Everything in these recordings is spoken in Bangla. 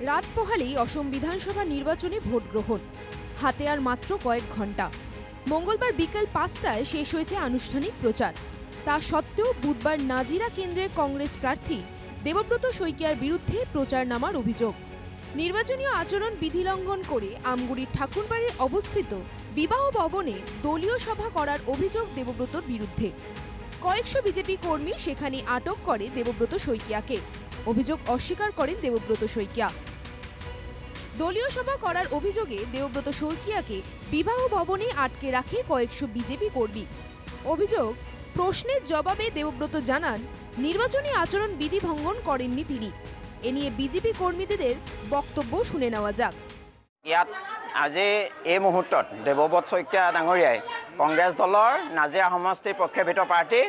রাত পোহালেই অসম বিধানসভা নির্বাচনে ভোট গ্রহণ, হাতে আর মাত্র কয়েক ঘন্টা। মঙ্গলবার বিকেল ৫টায় শেষ হয়েছে আনুষ্ঠানিক প্রচার। তা সত্ত্বেও বুধবার নাজিরা কেন্দ্রের কংগ্রেস প্রার্থী দেবব্রত শইকীয়ার বিরুদ্ধে প্রচার নামার অভিযোগ। নির্বাচনী আচরণ বিধি লঙ্ঘন করে আমগুড়ির ঠাকুরবাড়ির অবস্থিত বিবাহ ভবনে দলীয় সভা করার অভিযোগ দেবব্রতর বিরুদ্ধে। কয়েকশো বিজেপি কর্মী সেখানে আটক করে দেবব্রত শইকীয়াকে। অভিযোগ অস্বীকার করেন দেবব্রত শইকীয়া। দলীয় সভা করার অভিযোগে দেবব্রত শইকীয়াকে বিবাহ ভবনে আটকে রাখে কয়েকশো বিজেপি কর্মী। অভিযোগ, প্রশ্নের জবাবে দেবব্রত জানান নির্বাচনী আচরণ বিধি ভঙ্গন করেননি তিনি। এ নিয়ে বিজেপি কর্মীদের বক্তব্য শুনে নেওয়া যাক। ইয়াত আজি এই মুহূৰ্তত দেৱব্ৰত শইকীয়া ডাঙৰীয়াই কংগ্ৰেছ দলৰ নাজিৰা সমষ্টিৰ পক্ষভূত প্ৰাৰ্থী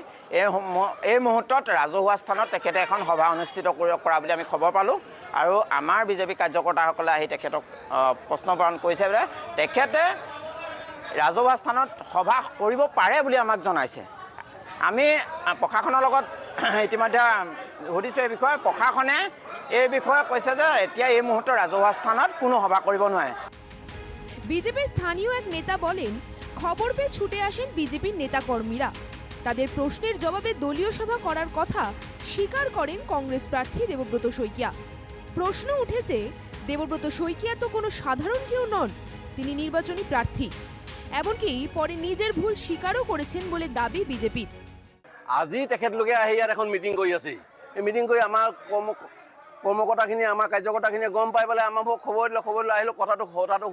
এই মুহূৰ্তত ৰাজহুৱা স্থানত তেখেতে এখন সভা অনুষ্ঠিত কৰা বুলি আমি খবৰ পালোঁ। আৰু আমাৰ বিজেপি কাৰ্যকৰ্তাসকলে আহি তেখেতক প্ৰশ্ন প্ৰেৰণ কৰিছে যে তেখেতে ৰাজহুৱা স্থানত সভা কৰিব পাৰে বুলি আমাক জনাইছে। আমি প্ৰশাসনৰ লগত ইতিমধ্যে সুধিছোঁ এই বিষয়ে। প্ৰশাসনে এই বিষয়ে কৈছে যে এতিয়া এই মুহূৰ্তত ৰাজহুৱা স্থানত কোনো সভা কৰিব নোৱাৰে। বিজেপির স্থানীয় এক নেতা বলেন, খবর পেয়ে ছুটে আসেন বিজেপির নেতাকর্মীরা। তাদের প্রশ্নের জবাবে দলীয় সভা করার কথা স্বীকার করেন কংগ্রেস প্রার্থী দেবব্রত শইকীয়া। প্রশ্ন উঠেছে, দেবব্রত শইকীয়া তো কোনো সাধারণ কেউ নন, তিনি নির্বাচনী প্রার্থী। এমনকি পরে নিজের ভুল স্বীকারও করেছেন বলে দাবি বিজেপির। আজি তেখেতলোকে আহি ইয়াত এখন মিটিং কৰি আছে। এই মিটিং কৰি আমাৰ কৰ্মকৰ্তাখিনি আমাৰ কাৰ্যকৰ্তাখিনিয়ে গম পাই পেলাই আমাক খবৰ দিলে আহিলোঁ, কথাটো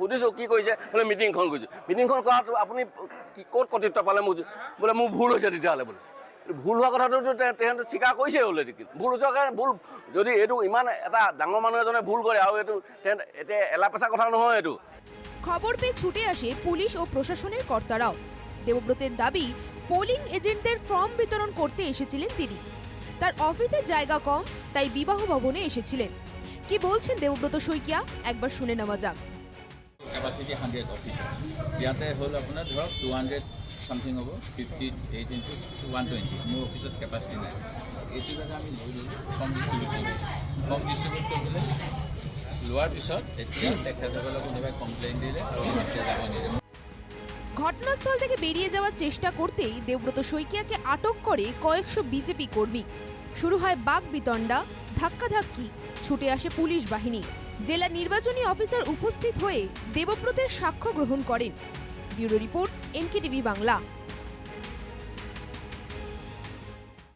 সুধিছোঁ কি কৰিছে, বোলে মিটিংখন কৰিছোঁ। মিটিংখন কৰাটো আপুনি ক'ত কৰ্তৃত্ব পালে, মোক বোলে মোৰ ভুল হৈছে। তেতিয়াহ'লে বোলে ভুল হোৱা কথাটোতো তেহেঁতে স্বীকাৰ কৰিছে অলৰেডি। ভুল হৈছে কাৰণে ভুল, যদি এইটো ইমান এটা ডাঙৰ মানুহ এজনে ভুল কৰে আৰু এইটো এতিয়া এলা পেচা কথা নহয় এইটো। খবর পেয়ে ছুটে আসে পুলিশ ও প্রশাসনের কর্তারাও। দেবব্রতের দাবি, পোলিং এজেন্টদের ফর্ম বিতরণ করতে এসেছিলেন তিনি। তার অফিসে জায়গা কম, তাই বিবাহ ভবনে এসেছিলেন। কি বলছেন দেবব্রত শইকীয়া, একবার শুনে নেওয়া যাক। কেপাচিটি 100 অফিসার, ইয়াতে হল আপনার ধরক 200 সামথিং হব, 58 ইন্টু 120। মোৰ অফিসত কেপাচিটি নাই। এইটো জেগা আমি লৈ ল'লোঁ, ফৰ্ম ডিষ্ট্ৰিবিউট কৰিবলৈ লোৱাৰ পিছত এতিয়া তেখেতসকলে কোনোবাই কমপ্লেইন দিলে আৰু আমাকে যাব নিদিয়ে। ঘটনাস্থল থেকে বেরিয়ে যাওয়ার চেষ্টা করতেই দেবব্রত শইকীয়াকে আটক করে কয়েকশো বিজেপি কর্মী। শুরু হয় বাকবিতণ্ডা, ধাক্কাধাক্কি, ছুটে আসে পুলিশ বাহিনী। জেলা নির্বাচনী অফিসার উপস্থিত হয়ে দেবব্রতের সাক্ষ্য গ্রহণ করেন। Bureau report, NKTV Bangla.